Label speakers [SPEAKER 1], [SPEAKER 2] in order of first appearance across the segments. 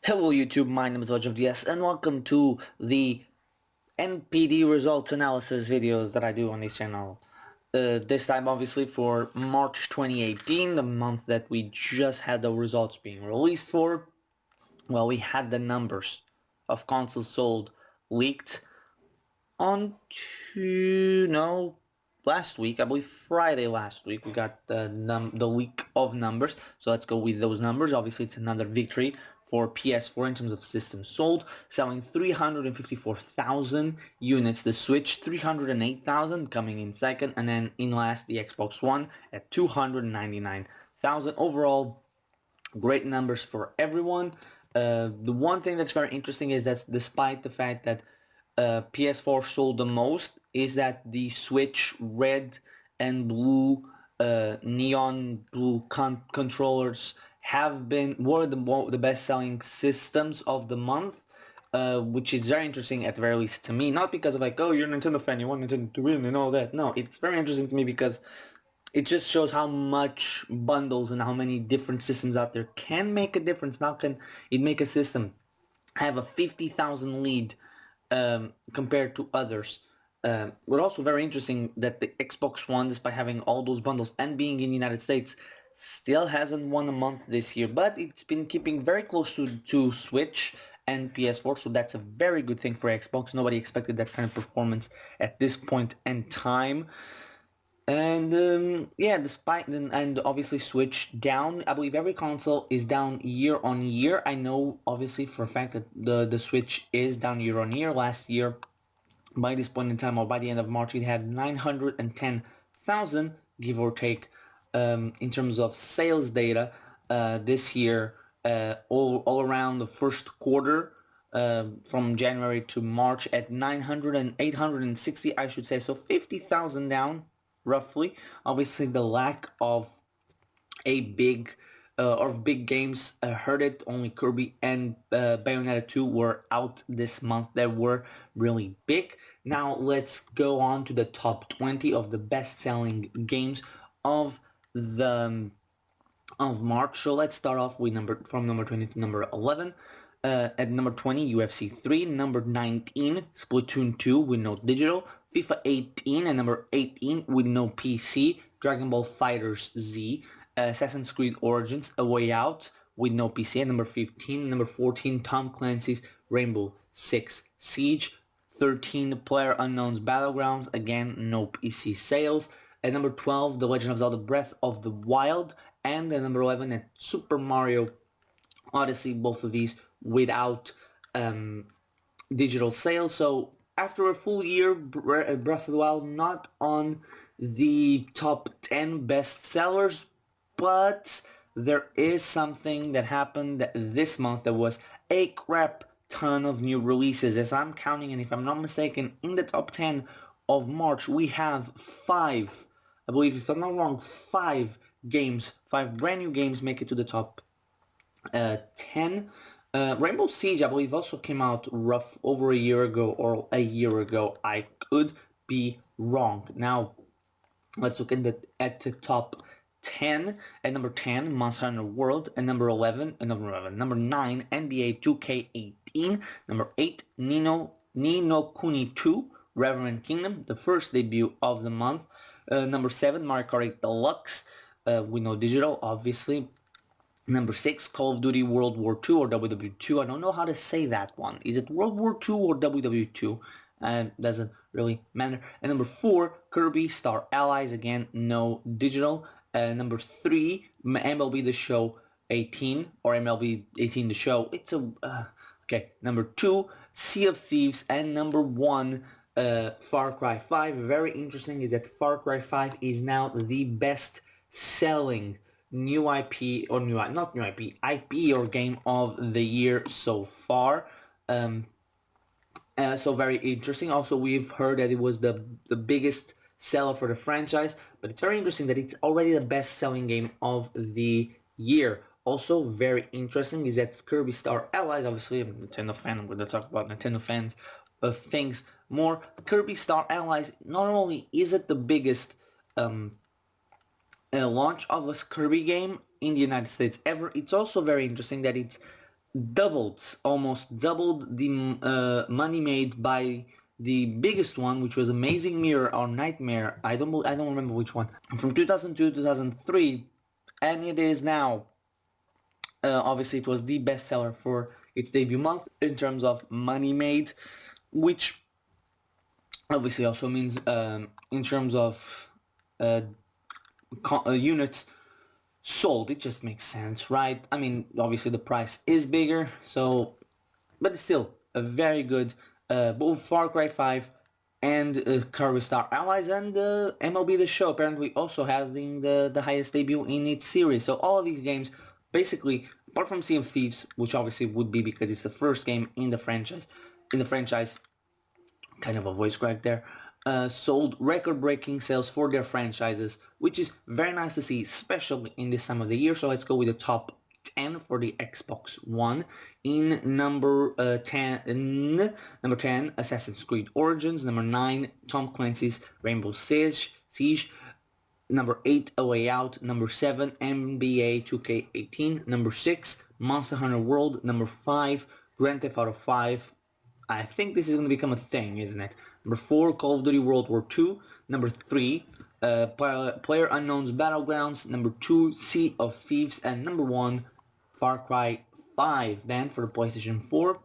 [SPEAKER 1] Hello YouTube, my name is DS and welcome to the NPD Results analysis videos that I do on this channel. This time obviously for March 2018, the month that we just had the results being released for. Well, we had the numbers of consoles sold leaked on last week, I believe Friday last week, we got the leak of numbers. So let's go with those numbers. Obviously, it's another victory for PS4 in terms of systems sold, selling 354,000 units. The Switch, 308,000, coming in second, and then in last, the Xbox One at 299,000. Overall, great numbers for everyone. The one thing that's very interesting is that despite the fact that PS4 sold the most, is that the Switch red and blue neon blue controllers were the best selling systems of the month, which is very interesting at the very least to me. Not because of like, oh, you're a Nintendo fan, you want Nintendo to win and all that. No, it's very interesting to me because it just shows how much bundles and how many different systems out there can make a difference. Now can it make a system have a 50,000 lead compared to others? But also very interesting that the Xbox One, despite having all those bundles and being in the United States, still hasn't won a month this year. But it's been keeping very close to Switch and PS4, so that's a very good thing for Xbox. Nobody expected that kind of performance at this point in time. And yeah, despite and obviously Switch down. I believe every console is down year on year. I know obviously for a fact that the Switch is down year on year. Last year, by this point in time, or by the end of March, it had 910,000, give or take, in terms of sales data. This year, all around the first quarter, from January to March, at 900 and 860, I should say, so 50,000 down roughly. Obviously, the lack of a big games hurt it. Only Kirby and Bayonetta 2 were out this month that were really big. Now let's go on to the top 20 of the best-selling games of the of March. So let's start off with number 20 to number 11. At number 20, UFC 3. Number 19, Splatoon 2 with no digital. FIFA 18 and number 18 with no PC. Dragon Ball FighterZ Z. Assassin's Creed Origins, A Way Out with no PC. At number 15, number 14, Tom Clancy's Rainbow Six Siege. 13, PlayerUnknown's Battlegrounds, again no PC sales. At number 12, The Legend of Zelda Breath of the Wild. And at number 11, at Super Mario Odyssey, both of these without digital sales. So after a full year, Breath of the Wild not on the top 10 best sellers, but there is something that happened this month that was a crap ton of new releases. As I'm counting, and if I'm not mistaken, in the top 10 of March, we have five, I believe if I'm not wrong, five brand new games make it to the top 10. Rainbow Siege, I believe, also came out rough over a year ago or a year ago. I could be wrong. Now, let's look at the top 10. At number 10, Monster Hunter World. At number 11, number 9, NBA 2K18. Number 8, Ni no Kuni 2, Reverend Kingdom, the first debut of the month. Number 7, Mario Kart 8 Deluxe, with no digital, obviously. Number 6, Call of Duty World War II or WW2. I don't know how to say that one. Is it World War II or WW2? Doesn't really matter. And number 4, Kirby Star Allies. Again, no digital. Number 3, MLB The Show 18 or MLB 18 The Show. It's a... okay. Number 2, Sea of Thieves. And number 1, Far Cry 5. Very interesting is that Far Cry 5 is now the best selling new IP or not new IP or game of the year so far. So very interesting. Also, we've heard that it was the biggest seller for the franchise, but it's very interesting that it's already the best selling game of the year. Also very interesting is that Kirby Star Allies, obviously I'm a Nintendo fan, I'm going to talk about Nintendo fans things more. Kirby Star Allies, not only is it the biggest launch of a Kirby game in the United States ever, it's also very interesting that it's almost doubled the money made by the biggest one, which was Amazing Mirror or Nightmare. I don't remember which one, from 2002 to 2003, and it is now. Obviously, it was the bestseller for its debut month in terms of money made, which obviously also means in terms of uh, units sold. It just makes sense, right? I mean, obviously the price is bigger, so but it's still a very good both Far Cry 5 and Kirby Star Allies, and MLB The Show apparently also having the highest debut in its series. So all of these games, basically, apart from Sea of Thieves, which obviously would be because it's the first game in the franchise, kind of a voice crack there, sold record-breaking sales for their franchises, which is very nice to see, especially in this time of the year. So let's go with the top 10 for the Xbox One. In number 10, Assassin's Creed Origins. Number 9, Tom Clancy's Rainbow Siege. Number 8, A Way Out. Number 7, NBA 2K18. Number 6, Monster Hunter World. Number 5, Grand Theft Auto 5. I think this is going to become a thing, isn't it? Number 4, Call of Duty World War II. Number 3, Player Unknown's Battlegrounds. Number 2, Sea of Thieves. And number 1, Far Cry 5. Then for the PlayStation 4,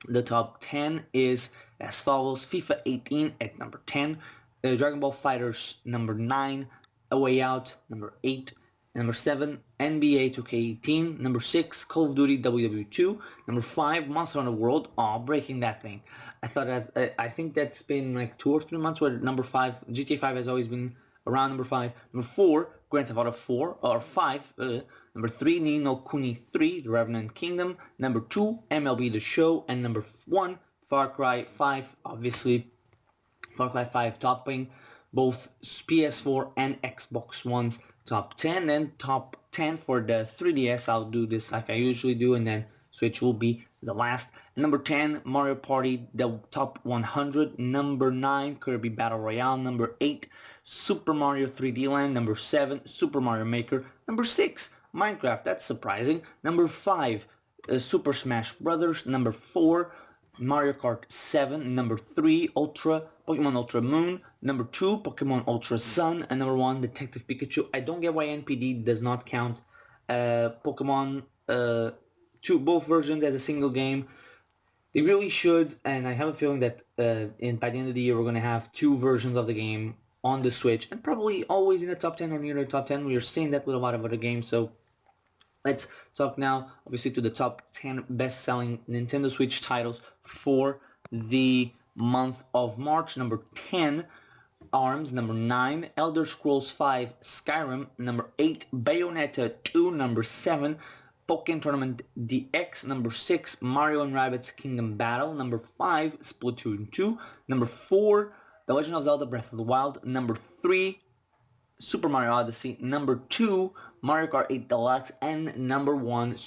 [SPEAKER 1] the top 10 is as follows: FIFA 18 at number 10, Dragon Ball FighterZ number 9, A Way Out number 8, number 7, NBA 2K18, number 6, Call of Duty WW2, number 5, Monster Hunter World. Oh, breaking that thing. I think that's been like 2 or 3 months where number 5, GTA 5 has always been around number 5. Number 4, Grand Theft Auto 4 or 5. Number 3, Ni no Kuni 3, The Revenant Kingdom. Number 2, MLB The Show. And number 1, Far Cry 5. Obviously, Far Cry 5 topping both PS4 and Xbox One's top 10. And top 10 for the 3DS. I'll do this like I usually do, and then Switch will be the last. Number 10, Mario Party, the top 100. Number 9, Kirby Battle Royale. Number 8, Super Mario 3D Land. Number 7, Super Mario Maker. Number 6, Minecraft. That's surprising. Number 5, Super Smash Brothers. Number 4, Mario Kart 7. Number 3, Pokemon Ultra Moon. Number 2, Pokemon Ultra Sun. And number 1, Detective Pikachu. I don't get why NPD does not count Pokemon both versions as a single game. They really should, and I have a feeling that by the end of the year we're going to have 2 versions of the game on the Switch, and probably always in the top 10 or near the top 10. We are seeing that with a lot of other games, so let's talk now, obviously, to the top 10 best-selling Nintendo Switch titles for the month of March. Number 10, ARMS. Number 9, Elder Scrolls V Skyrim. Number 8, Bayonetta 2. Number 7, Pokémon Tournament DX. Number 6, Mario and Rabbids Kingdom Battle. Number 5, Splatoon 2. Number 4, The Legend of Zelda Breath of the Wild. Number 3, Super Mario Odyssey. Number 2, Mario Kart 8 Deluxe. And number 1,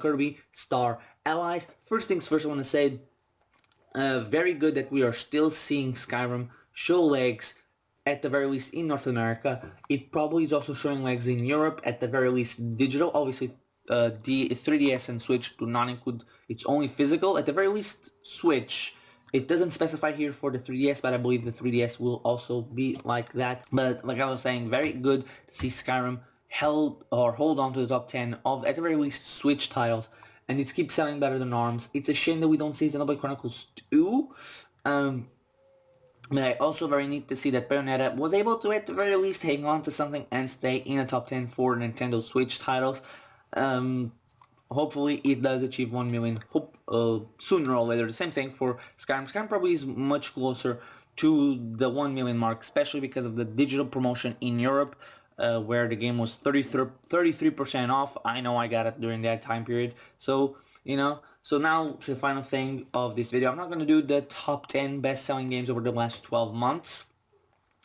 [SPEAKER 1] Kirby Star Allies. First things first, I want to say, very good that we are still seeing Skyrim show legs, at the very least in North America. It probably is also showing legs in Europe, at the very least digital. Obviously, the 3DS and Switch do not include, it's only physical. At the very least, Switch. It doesn't specify here for the 3DS, but I believe the 3DS will also be like that. But like I was saying, very good to see Skyrim hold on to the top 10 of, at the very least, Switch titles. And it keeps selling better than ARMS. It's a shame that we don't see Xenoblade Chronicles 2. But I also very neat to see that Bayonetta was able to, at the very least, hang on to something and stay in the top 10 for Nintendo Switch titles. Hopefully it does achieve 1 million sooner or later. The same thing for Skyrim. Skyrim probably is much closer to the 1 million mark, especially because of the digital promotion in Europe, where the game was 33% off. I know I got it during that time period. So, so now to the final thing of this video. I'm not going to do the top 10 best-selling games over the last 12 months.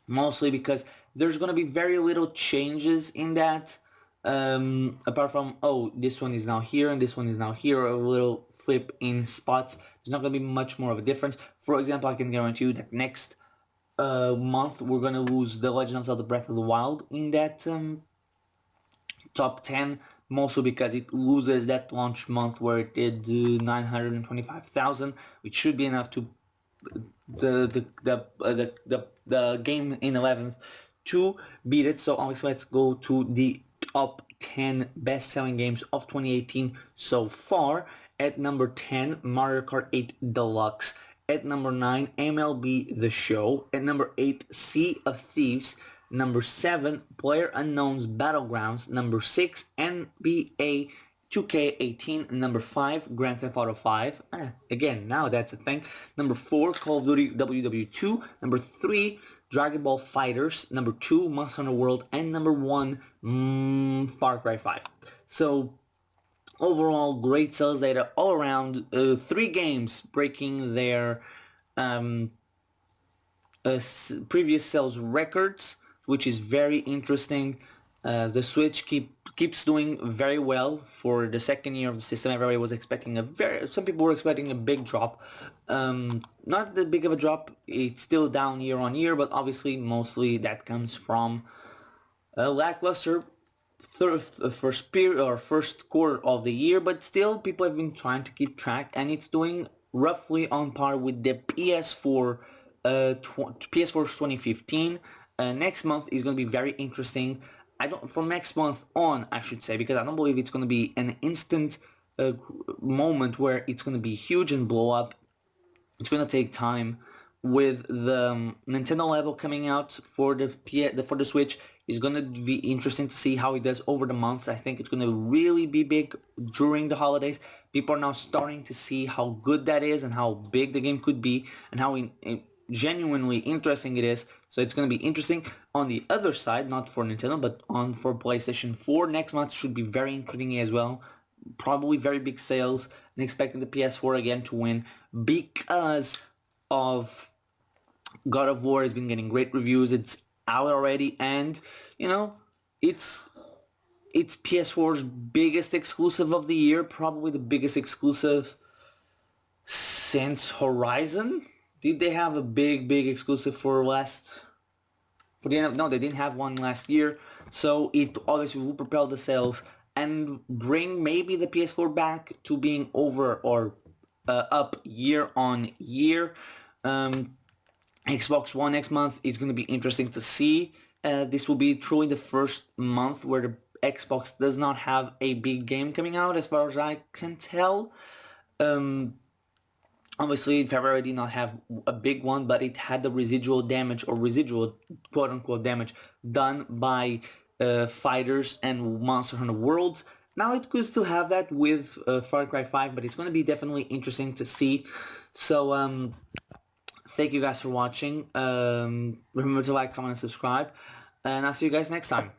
[SPEAKER 1] Mostly because there's going to be very little changes in that. Apart from, this one is now here and this one is now here, a little flip in spots. There's not going to be much more of a difference. For example, I can guarantee you that next month we're going to lose The Legend of Zelda Breath of the Wild in that top 10 mostly because it loses that launch month where it did 925,000, which should be enough to the game in 11th to beat it. So obviously let's go to the top 10 best-selling games of 2018 so far. At number 10, Mario Kart 8 Deluxe. At number 9, MLB The Show. At number 8, Sea of Thieves. Number 7, PlayerUnknown's Battlegrounds. Number 6, NBA 2K18. Number 5, Grand Theft Auto 5. Again, now that's a thing. Number 4, Call of Duty WW2. Number 3, Dragon Ball FighterZ. Number 2, Monster Hunter World. And number 1, Far Cry 5. So overall, great sales data all around. 3 games breaking their um, previous sales records, which is very interesting. The Switch keeps doing very well for the second year of the system. Everybody was expecting some people were expecting a big drop. Not that big of a drop. It's still down year on year, but obviously mostly that comes from a lackluster first quarter of the year, but still people have been trying to keep track, and it's doing roughly on par with the PS4 PS4's 2015. Next month is going to be very interesting. I don't from next month on, I should say, because I don't believe it's going to be an instant moment where it's going to be huge and blow up. It's going to take time. With the Nintendo level coming out for the Switch, it's going to be interesting to see how it does over the months. I think it's going to really be big during the holidays. People are now starting to see how good that is and how big the game could be and how genuinely interesting it is. So it's going to be interesting. On the other side, not for Nintendo, but for PlayStation 4, next month should be very interesting as well. Probably very big sales, and expecting the PS4 again to win because of God of War has been getting great reviews. It's out already, and it's PS4's biggest exclusive of the year, probably the biggest exclusive since Horizon. Did they have a big exclusive for the end of, no, they didn't have one last year. So it obviously will propel the sales and bring maybe the PS4 back to being over or up year on year. Xbox One next month is going to be interesting to see. This will be truly the first month where the Xbox does not have a big game coming out, as far as I can tell. Obviously, February did not have a big one, but it had the residual damage, or residual quote-unquote damage, done by Fighters and Monster Hunter Worlds. Now it could still have that with Far Cry 5, but it's going to be definitely interesting to see. So, thank you guys for watching. Remember to like, comment, and subscribe. And I'll see you guys next time.